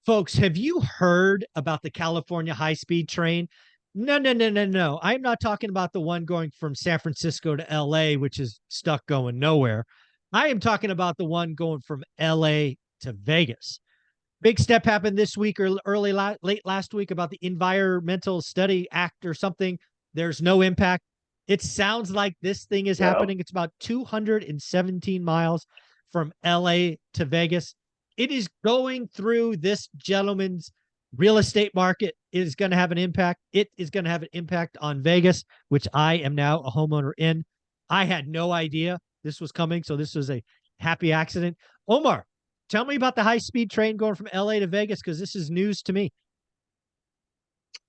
Folks, have you heard about the California high-speed train? No, no, no, no, no. I'm not talking about the one going from San Francisco to LA, which is stuck going nowhere. I am talking about the one going from LA to Vegas. Big step happened this week or late last week about the Environmental Study Act or something. There's no impact. It sounds like this thing is Yeah. happening. It's about 217 miles from LA to Vegas. It is going through this gentleman's real estate market. It is going to have an impact. It is going to have an impact on Vegas, which I am now a homeowner in. I had no idea this was coming, so this was a happy accident. Omar, tell me about the high-speed train going from LA to Vegas, because this is news to me.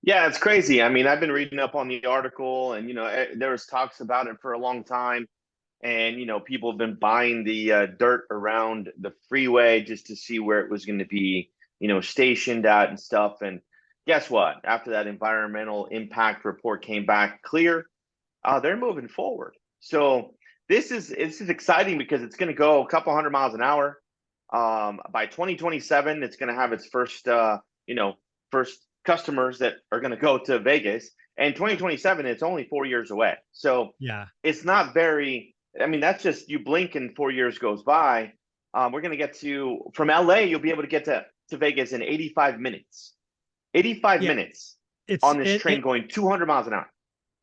Yeah, it's crazy. I mean, I've been reading up on the article and, there was talks about it for a long time. And, people have been buying the dirt around the freeway just to see where it was going to be, stationed at and stuff. And guess what? After that environmental impact report came back clear, they're moving forward. So this is exciting because it's going to go a couple hundred miles an hour. By 2027, it's going to have its first customers that are going to go to Vegas. And 2027, it's only 4 years away. So Yeah. it's not very, I mean, that's just you blink and 4 years goes by. We're going to get from LA, you'll be able to get to Vegas in 85 minutes. 85 Yeah. minutes It's on this train going 200 miles an hour.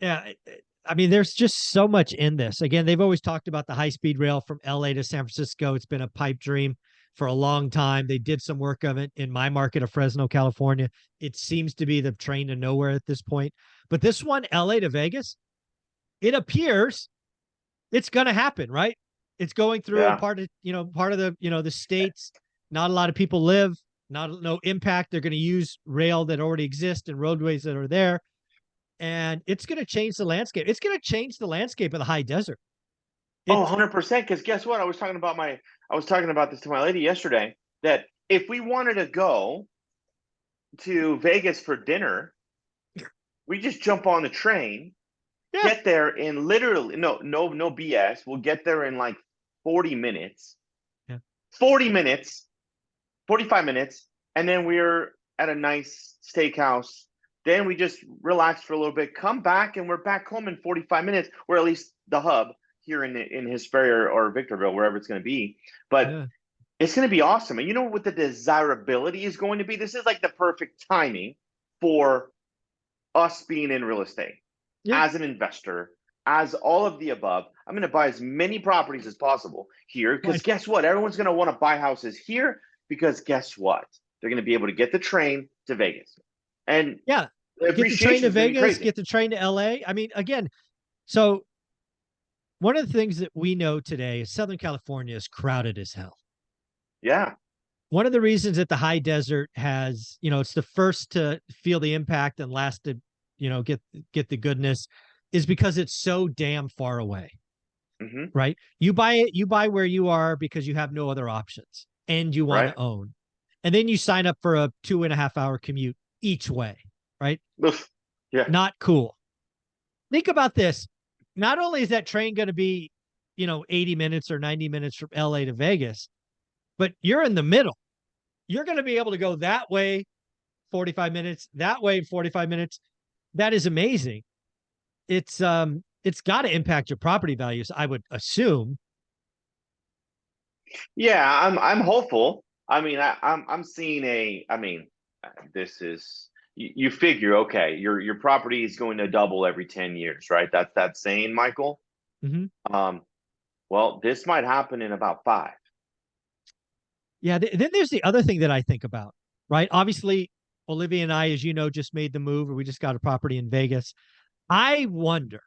yeah. I mean, there's just so much in this. Again, they've always talked about the high-speed rail from LA to San Francisco. It's been a pipe dream for a long time. They did some work of it in my market of Fresno, California. It seems to be the train to nowhere at this point. But this one, LA to Vegas, it appears it's going to happen, right? It's going through a Yeah. part of the states. Not a lot of people live, no impact. They're going to use rail that already exists and roadways that are there. And it's going to change the landscape. It's going to change the landscape of the high desert. Oh, It's 100%. Because guess what? I was talking about this to my lady yesterday that if we wanted to go to Vegas for dinner, we just jump on the train, yeah, get there in literally no BS. We'll get there in like 40 minutes, yeah. 40 minutes, 45 minutes, and then we're at a nice steakhouse. Then we just relax for a little bit, come back, and we're back home in 45 minutes, or at least the hub here in Hesperia or Victorville, wherever it's going to be. But Yeah. it's going to be awesome. And you know what the desirability is going to be? This is like the perfect timing for us being in real estate Yeah. as an investor, as all of the above. I'm going to buy as many properties as possible here Well, because guess what? Everyone's going to want to buy houses here because guess what? They're going to be able to get the train to Vegas. And yeah. the Get the train appreciation to is going to be Vegas, crazy. get the train to LA. I mean, again, so one of the things that we know today is Southern California is crowded as hell. Yeah. One of the reasons that the high desert has, it's the first to feel the impact and last to, get the goodness is because it's so damn far away, Mm-hmm. right? You buy where you are because you have no other options and you want Right. to own. And then you sign up for a 2.5 hour commute each way, right? Oof. Yeah. Not cool. Think about this. Not only is that train going to be, 80 minutes or 90 minutes from LA to Vegas, but you're in the middle. You're going to be able to go that way 45 minutes, that way 45 minutes. That is amazing. It's got to impact your property values, I would assume. Yeah. I'm hopeful. I mean, I'm seeing I mean, this is you figure okay, your property is going to double every 10 years, right? That's that saying, Michael. Mm-hmm. Um, well, this might happen in about five. Yeah. Then there's the other thing that I think about, right? Obviously, Olivia and I, as you know, just made the move, or we just got a property in Vegas. I wonder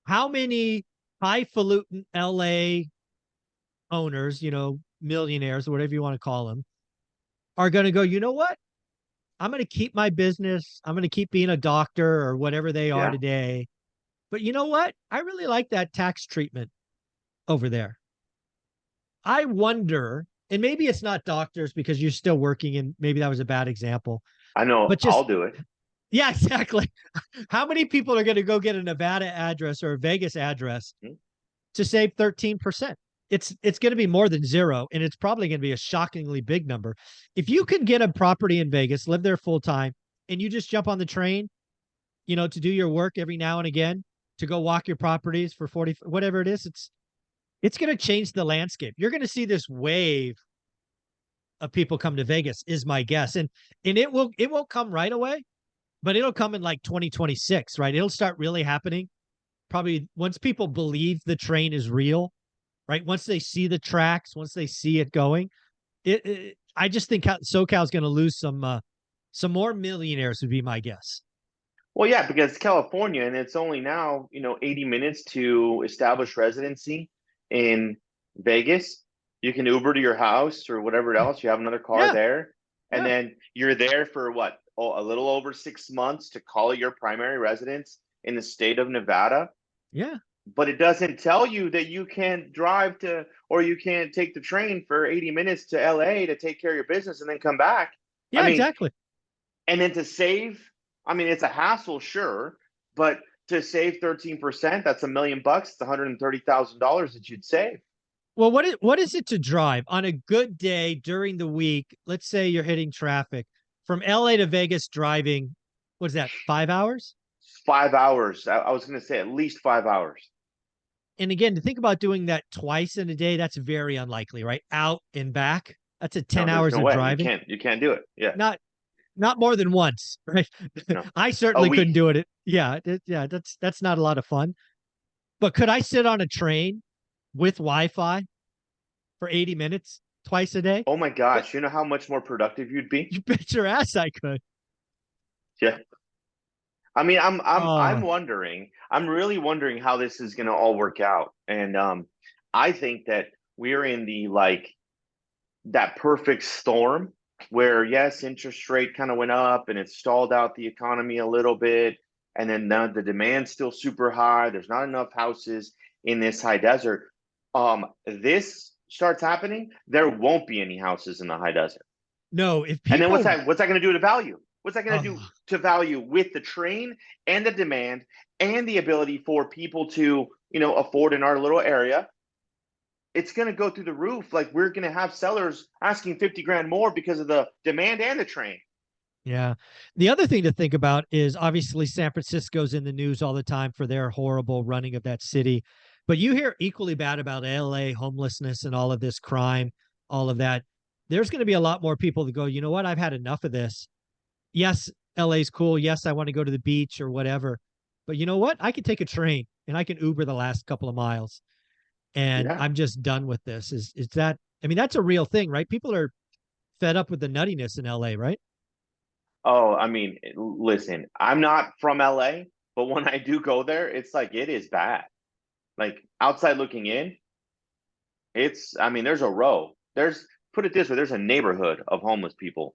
how many highfalutin LA owners, millionaires, or whatever you want to call them, are going to go, you know what? I'm going to keep my business. I'm going to keep being a doctor or whatever they are Yeah. today. But you know what? I really like that tax treatment over there. I wonder, and maybe it's not doctors because you're still working, and maybe that was a bad example, I know. but I'll just, do it. yeah, exactly. How many people are going to go get a Nevada address or a Vegas address Hmm? to save 13%? it's going to be more than zero, and it's probably going to be a shockingly big number. If you can get a property in Vegas, live there full time, and you just jump on the train, to do your work every now and again, to go walk your properties for 40, whatever it is, it's going to change the landscape. You're going to see this wave of people come to Vegas, is my guess. And it won't come right away, but it'll come in like 2026, right? It'll start really happening probably once people believe the train is real, right? Once they see the tracks, once they see it going. I just think SoCal is going to lose some more millionaires would be my guess. Well, yeah, because it's California and it's only now, 80 minutes to establish residency in Vegas. You can Uber to your house or whatever else. You have another car Yeah, there. And yeah, then you're there for what? Oh, a little over 6 months to call it your primary residence in the state of Nevada. yeah, But it doesn't tell you that you can't drive to or you can't take the train for 80 minutes to LA to take care of your business and then come back. I yeah, mean, exactly. and then to save, I mean, it's a hassle, sure, but to save 13%, that's $1 million. It's $130,000 that you'd save. Well, what is it to drive on a good day during the week? Let's say you're hitting traffic from LA to Vegas driving. What's that? 5 hours? 5 hours. I was going to say at least 5 hours. And again, to think about doing that twice in a day, that's very unlikely, right? Out and back. That's a No, 10 there's hours no of way. driving. You can't do it. Yeah. Not not more than once, right? No. I A certainly couldn't week. do it. Yeah, yeah, that's not a lot of fun. But could I sit on a train with Wi-Fi for 80 minutes twice a day? Oh my Yeah, gosh, you know how much more productive you'd be? you bet your ass I could. Yeah. I mean, I'm Oh, wondering. I'm really wondering how this is going to all work out. And I think that we're in the like that perfect storm where yes, interest rate kind of went up and it stalled out the economy a little bit, and then the demand's still super high. There's not enough houses in this high desert. This starts happening, there won't be any houses in the high desert. no, if And then people what's that going to do to value? What's that going to do oh, to value with the train and the demand and the ability for people to, afford in our little area? It's going to go through the roof. Like we're going to have sellers asking 50 grand more because of the demand and the train. yeah. The other thing to think about is obviously San Francisco's in the news all the time for their horrible running of that city. But you hear equally bad about LA homelessness and all of this crime, all of that. There's going to be a lot more people that go, you know what? I've had enough of this. Yes, LA's cool. Yes, I want to go to the beach or whatever. But you know what? I can take a train and I can Uber the last couple of miles. And Yeah. I'm just done with this. Is that I mean, that's a real thing, right? People are fed up with the nuttiness in LA, right? Oh, I mean, listen, I'm not from LA, but when I do go there, it's like it is bad. Like outside looking in, I mean, there's a row. Put it this way, there's a neighborhood of homeless people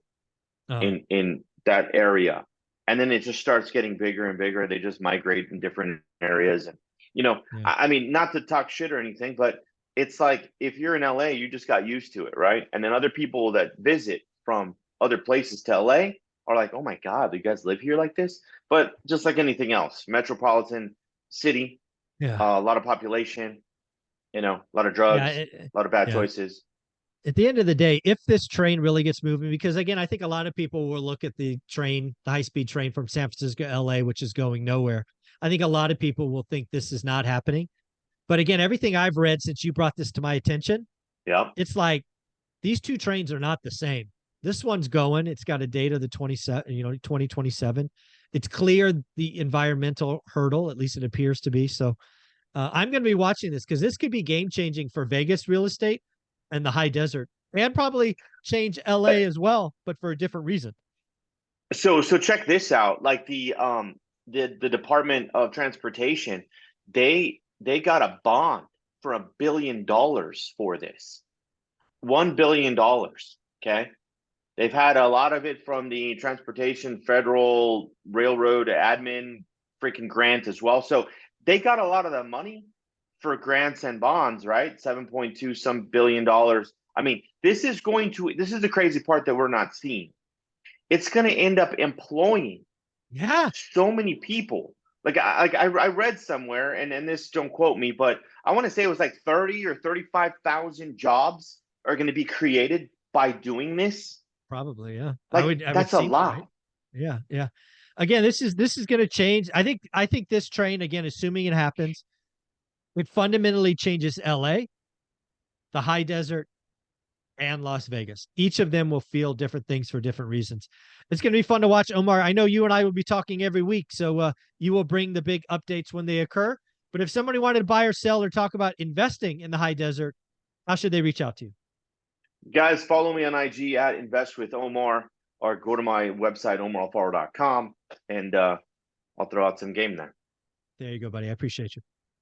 Oh, in that area, and then it just starts getting bigger and bigger. They just migrate in different areas, and yeah. I mean, not to talk shit or anything, but it's like if you're in LA, you just got used to it, right? And then other people that visit from other places to LA are like, oh my god, do you guys live here like this? But just like anything else, metropolitan city, Yeah. a lot of population, a lot of Yeah. drugs, a lot of bad Yeah. choices. At the end of the day, if this train really gets moving, because again, I think a lot of people will look at the train, the high speed train from San Francisco to LA, which is going nowhere. I think a lot of people will think this is not happening. But again, everything I've read since you brought this to my attention, Yep. it's like these two trains are not the same. This one's going, it's got a date of the 27, 2027. It's clear the environmental hurdle, at least it appears to be. So I'm going to be watching this because this could be game changing for Vegas real estate and the high desert, and probably change LA as well, but for a different reason. So check this out. Like the Department of Transportation, they got a bond for $1 billion for this. $1 billion. Okay. They've had a lot of it from the Transportation Federal Railroad Admin freaking grant as well. So they got a lot of the money for grants and bonds, right? 7.2 some billion dollars. I mean, this is the crazy part that we're not seeing. It's going to end up employing Yeah, so many people Like I read somewhere, and this, don't quote me, but I want to say it was like 30 or 35,000 jobs are going to be created by doing this. Probably, yeah. Like I would that's a seems right. lot. Yeah, yeah. Again, this is going to change. I think this train, again, assuming it happens, it fundamentally changes LA, the high desert, and Las Vegas. Each of them will feel different things for different reasons. It's going to be fun to watch, Omar. I know you and I will be talking every week, so you will bring the big updates when they occur. But if somebody wanted to buy or sell or talk about investing in the high desert, how should they reach out to you? Guys, follow me on IG at Invest with Omar, or go to my website, omaralfaro.com, and I'll throw out some game there. There you go, buddy. I appreciate you.